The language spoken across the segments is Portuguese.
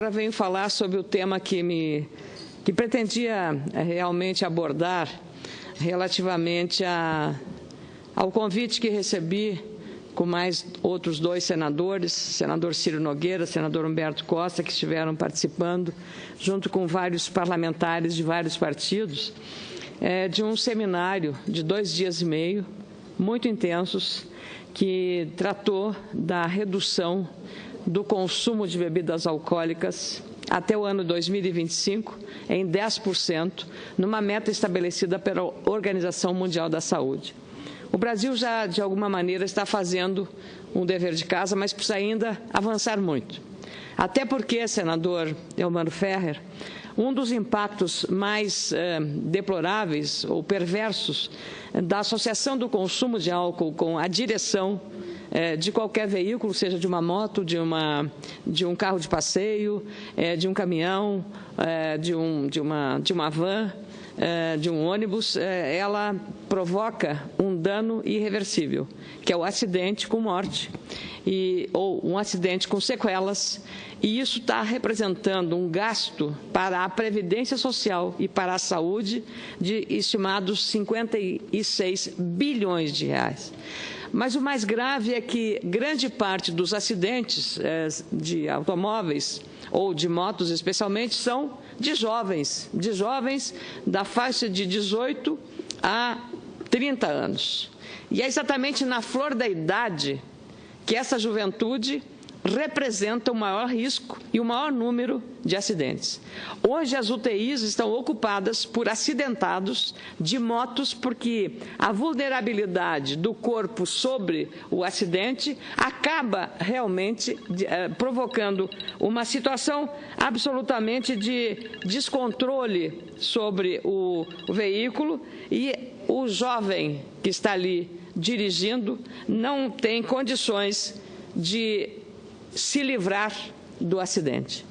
Agora venho falar sobre o tema que pretendia realmente abordar relativamente ao convite que recebi com mais outros dois senadores, senador Ciro Nogueira, senador Humberto Costa, que estiveram participando, junto com vários parlamentares de vários partidos, de um seminário de 2 dias e meio, muito intensos, que tratou da redução do consumo de bebidas alcoólicas até o ano 2025 em 10%, numa meta estabelecida pela Organização Mundial da Saúde. O Brasil já, de alguma maneira, está fazendo um dever de casa, mas precisa ainda avançar muito. Até porque, senador Elmano Ferrer, um dos impactos mais deploráveis ou perversos da associação do consumo de álcool com a direção de qualquer veículo, seja de uma moto, de um carro de passeio, de um caminhão, de uma van, de um ônibus, ela provoca um dano irreversível, que é o acidente com morte, ou um acidente com sequelas, e isso está representando um gasto para a Previdência Social e para a saúde de estimados 56 bilhões de reais. Mas o mais grave é que grande parte dos acidentes de automóveis ou de motos, especialmente, são de jovens da faixa de 18 a 30 anos. E é exatamente na flor da idade que essa juventude representa o maior risco e o maior número de acidentes. Hoje, as UTIs estão ocupadas por acidentados de motos, porque a vulnerabilidade do corpo sobre o acidente acaba realmente provocando uma situação absolutamente de descontrole sobre o veículo, e o jovem que está ali dirigindo não tem condições de se livrar do acidente.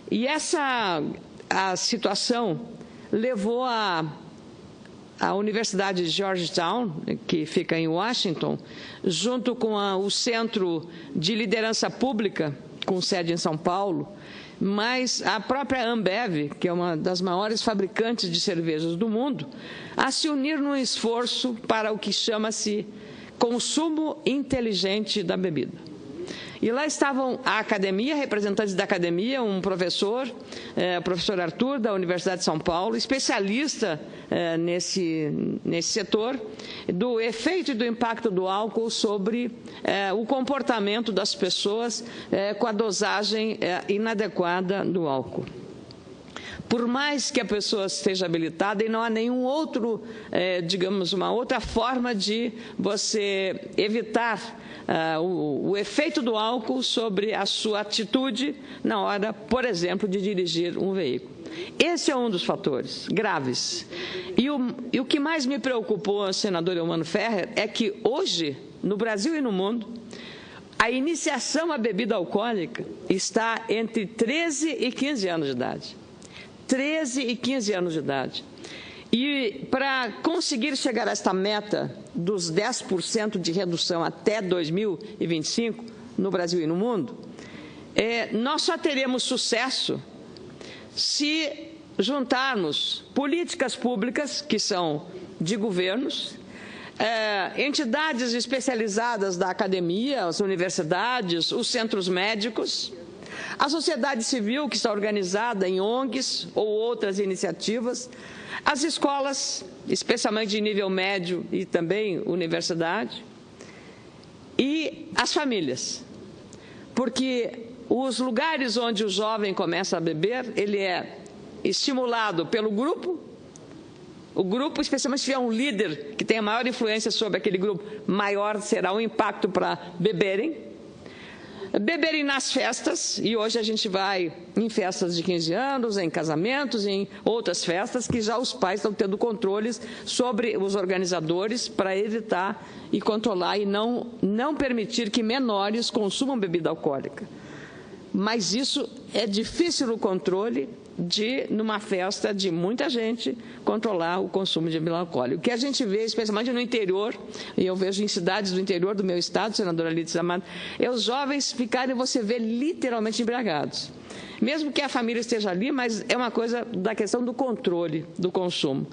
E a situação levou a Universidade de Georgetown, que fica em Washington, junto com o Centro de Liderança Pública, com sede em São Paulo, mas a própria Ambev, que é uma das maiores fabricantes de cervejas do mundo, a se unir num esforço para o que chama-se consumo inteligente da bebida. E lá estavam a academia, representantes da academia, um professor, o professor Arthur, da Universidade de São Paulo, especialista nesse setor, do efeito e do impacto do álcool sobre o comportamento das pessoas com a dosagem inadequada do álcool. Por mais que a pessoa esteja habilitada, e não há nenhum outro, digamos, uma outra forma de você evitar o efeito do álcool sobre a sua atitude na hora, por exemplo, de dirigir um veículo. Esse é um dos fatores graves. E o que mais me preocupou, senador Elmano Ferrer, é que hoje, no Brasil e no mundo, a iniciação à bebida alcoólica está entre 13 e 15 anos de idade. 13 e 15 anos de idade. E para conseguir chegar a esta meta dos 10% de redução até 2025, no Brasil e no mundo, nós só teremos sucesso se juntarmos políticas públicas, que são de governos, entidades especializadas da academia, as universidades, os centros médicos, a sociedade civil, que está organizada em ONGs ou outras iniciativas, as escolas, especialmente de nível médio e também universidade, e as famílias. Porque os lugares onde o jovem começa a beber, ele é estimulado pelo grupo, o grupo, especialmente se tiver um líder que tenha maior influência sobre aquele grupo, maior será o impacto para beberem nas festas, e hoje a gente vai em festas de 15 anos, em casamentos, em outras festas, que já os pais estão tendo controles sobre os organizadores para evitar e controlar e não permitir que menores consumam bebida alcoólica. Mas isso é difícil o controle numa festa de muita gente, controlar o consumo de bebida alcoólica. O que a gente vê, especialmente no interior, e eu vejo em cidades do interior do meu estado, senadora Lídice Amado, é os jovens ficarem, você vê, literalmente embriagados. mesmo que a família esteja ali, mas é uma coisa da questão do controle do consumo.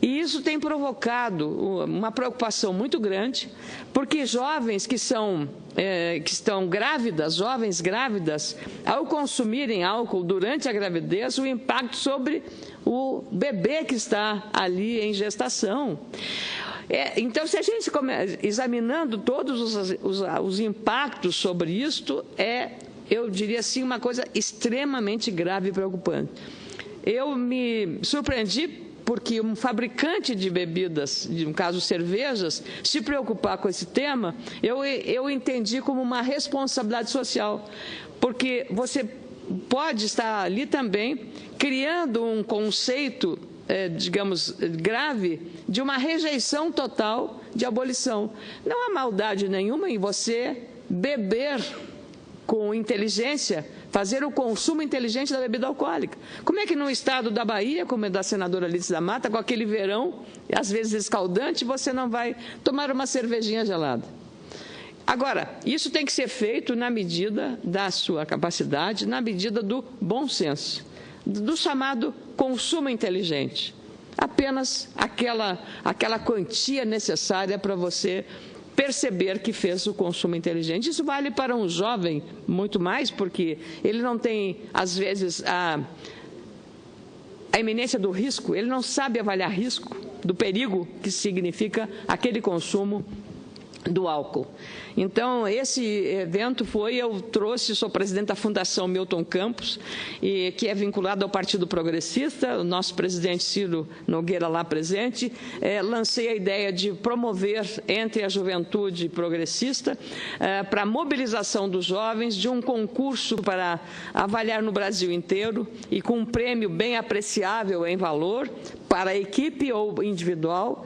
E isso tem provocado uma preocupação muito grande, porque jovens que estão grávidas, jovens grávidas, ao consumirem álcool durante a gravidez, o impacto sobre o bebê que está ali em gestação. Então, se a gente examinando todos os impactos sobre isto, eu diria assim, uma coisa extremamente grave e preocupante. Eu me surpreendi porque um fabricante de bebidas, no caso cervejas, se preocupar com esse tema, eu entendi como uma responsabilidade social, porque você pode estar ali também criando um conceito, digamos, grave, de uma rejeição total de abolição. Não há maldade nenhuma em você beber com inteligência, fazer o consumo inteligente da bebida alcoólica. Como é que no estado da Bahia, como é da senadora Alice da Mata, com aquele verão, às vezes escaldante, você não vai tomar uma cervejinha gelada? Agora, isso tem que ser feito na medida da sua capacidade, na medida do bom senso, do chamado consumo inteligente. Apenas aquela quantia necessária para você perceber que fez o consumo inteligente. Isso vale para um jovem muito mais, porque ele não tem, às vezes, a iminência do risco, ele não sabe avaliar risco, do perigo que significa aquele consumo do álcool. Então, esse evento eu sou presidente da Fundação Milton Campos, que é vinculado ao Partido Progressista, o nosso presidente Ciro Nogueira lá presente, lancei a ideia de promover entre a juventude progressista, para a mobilização dos jovens, de um concurso para avaliar no Brasil inteiro, e com um prêmio bem apreciável em valor, para a equipe ou individual,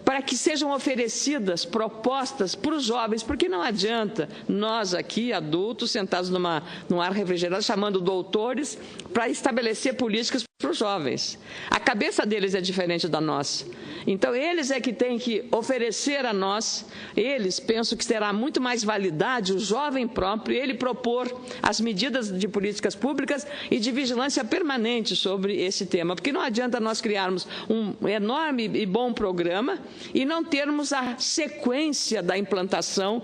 para que sejam oferecidas propostas para os jovens, porque não adianta nós aqui, adultos, sentados num ar refrigerado, chamando doutores, para estabelecer políticas para os jovens. A cabeça deles é diferente da nossa. Então, eles é que têm que oferecer a nós, eles pensam que terá muito mais validade, o jovem próprio, ele propor as medidas de políticas públicas e de vigilância permanente sobre esse tema, porque não adianta nós criarmos um enorme e bom programa e não termos a sequência da implantação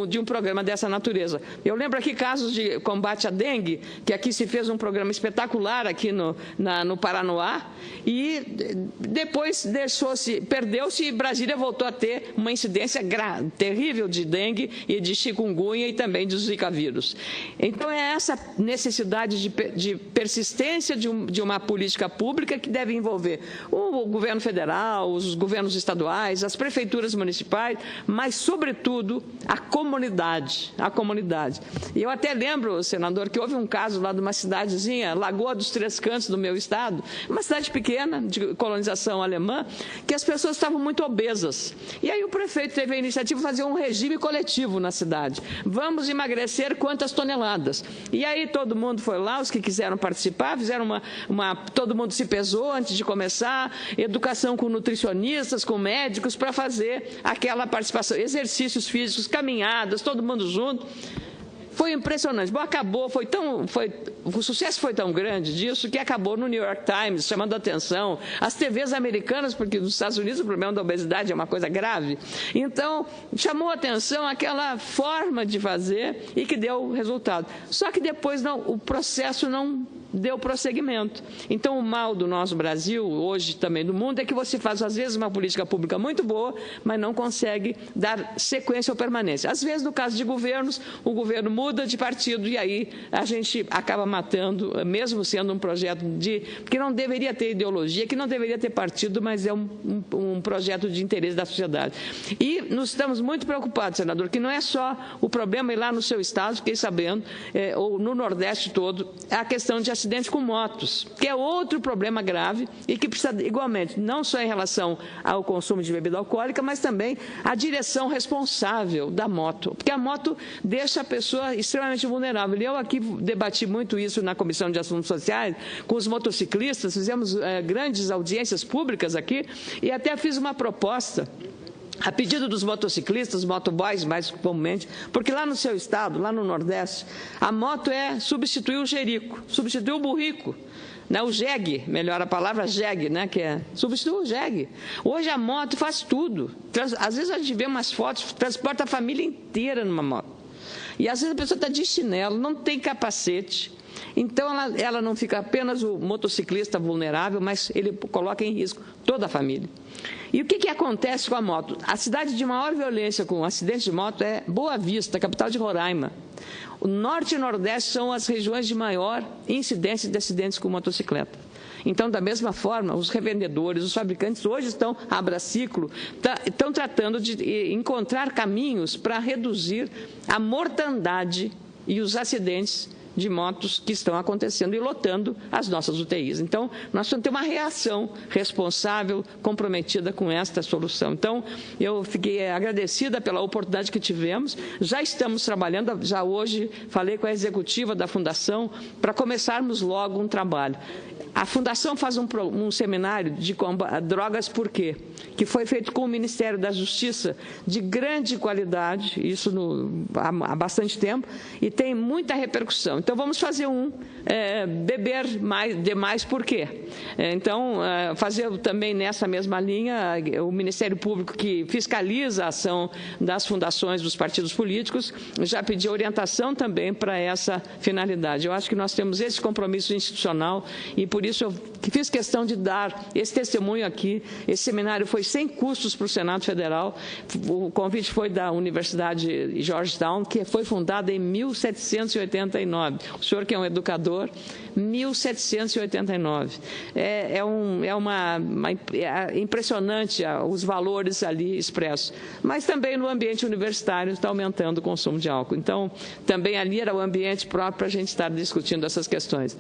de um programa dessa natureza. Eu lembro aqui casos de combate à dengue, que aqui se fez um programa espetacular aqui no Paranoá, e depois perdeu-se e Brasília voltou a ter uma incidência terrível de dengue e de chikungunya e também de zika vírus. Então, é essa necessidade de persistência de uma política pública que deve envolver o governo federal, os governos estaduais, as prefeituras municipais, mas, sobretudo, a comunidade. E eu até lembro, senador, que houve um caso lá de uma cidadezinha, Lagoa dos Três Cantos, do meu estado, uma cidade pequena, de colonização alemã, que as pessoas estavam muito obesas. E aí o prefeito teve a iniciativa de fazer um regime coletivo na cidade. Vamos emagrecer quantas toneladas? E aí todo mundo foi lá, os que quiseram participar, fizeram todo mundo se pesou antes de começar, educação com nutricionistas, com médicos, para fazer aquela participação, exercícios físicos, caminhadas, todo mundo junto. Foi impressionante. Bom, acabou, o sucesso foi tão grande disso que acabou no New York Times, chamando a atenção, as TVs americanas, porque nos Estados Unidos o problema da obesidade é uma coisa grave. Então, chamou a atenção aquela forma de fazer e que deu resultado. Só que depois o processo não deu prosseguimento. Então, o mal do nosso Brasil, hoje também do mundo, é que você faz, às vezes, uma política pública muito boa, mas não consegue dar sequência ou permanência. Às vezes, no caso de governos, o governo muda de partido e aí a gente acaba matando, mesmo sendo um projeto que não deveria ter ideologia, que não deveria ter partido, mas é um projeto de interesse da sociedade. E nós estamos muito preocupados, senador, que não é só o problema ir lá no seu estado, fiquei sabendo, ou no Nordeste todo, é a questão de acidentes com motos, que é outro problema grave e que precisa, igualmente, não só em relação ao consumo de bebida alcoólica, mas também a direção responsável da moto, porque a moto deixa a pessoa extremamente vulnerável. E eu aqui debati muito isso na Comissão de Assuntos Sociais, com os motociclistas, fizemos grandes audiências públicas aqui e até fiz uma proposta a pedido dos motociclistas, motoboys mais comumente, porque lá no seu estado, lá no Nordeste, a moto substituir o jerico, substituir o burrico, né? O jegue, melhor a palavra jegue, né? Que substituir o jegue. Hoje a moto faz tudo. Às vezes a gente vê umas fotos, transporta a família inteira numa moto. E às vezes a pessoa está de chinelo, não tem capacete. Então, ela não fica apenas o motociclista vulnerável, mas ele coloca em risco toda a família. E o que acontece com a moto? A cidade de maior violência com acidentes de moto é Boa Vista, capital de Roraima. O Norte e o Nordeste são as regiões de maior incidência de acidentes com motocicleta. Então, da mesma forma, os revendedores, os fabricantes hoje estão, Abraciclo, estão tratando de encontrar caminhos para reduzir a mortandade e os acidentes de motos que estão acontecendo e lotando as nossas UTIs. Então, nós temos que ter uma reação responsável, comprometida com esta solução. Então, eu fiquei agradecida pela oportunidade que tivemos. Já estamos trabalhando, já hoje falei com a executiva da Fundação para começarmos logo um trabalho. A Fundação faz um seminário de drogas por quê? Que foi feito com o Ministério da Justiça, de grande qualidade, isso há bastante tempo, e tem muita repercussão. Então, vamos fazer beber demais por quê? Então, fazer também nessa mesma linha, o Ministério Público que fiscaliza a ação das fundações dos partidos políticos, já pediu orientação também para essa finalidade. Eu acho que nós temos esse compromisso institucional e, por isso, eu fiz questão de dar esse testemunho aqui. Esse seminário foi sem custos para o Senado Federal. O convite foi da Universidade Georgetown, que foi fundada em 1789. O senhor, que é um educador, 1789. É impressionante os valores ali expressos. Mas também no ambiente universitário está aumentando o consumo de álcool. Então, também ali era o ambiente próprio para a gente estar discutindo essas questões.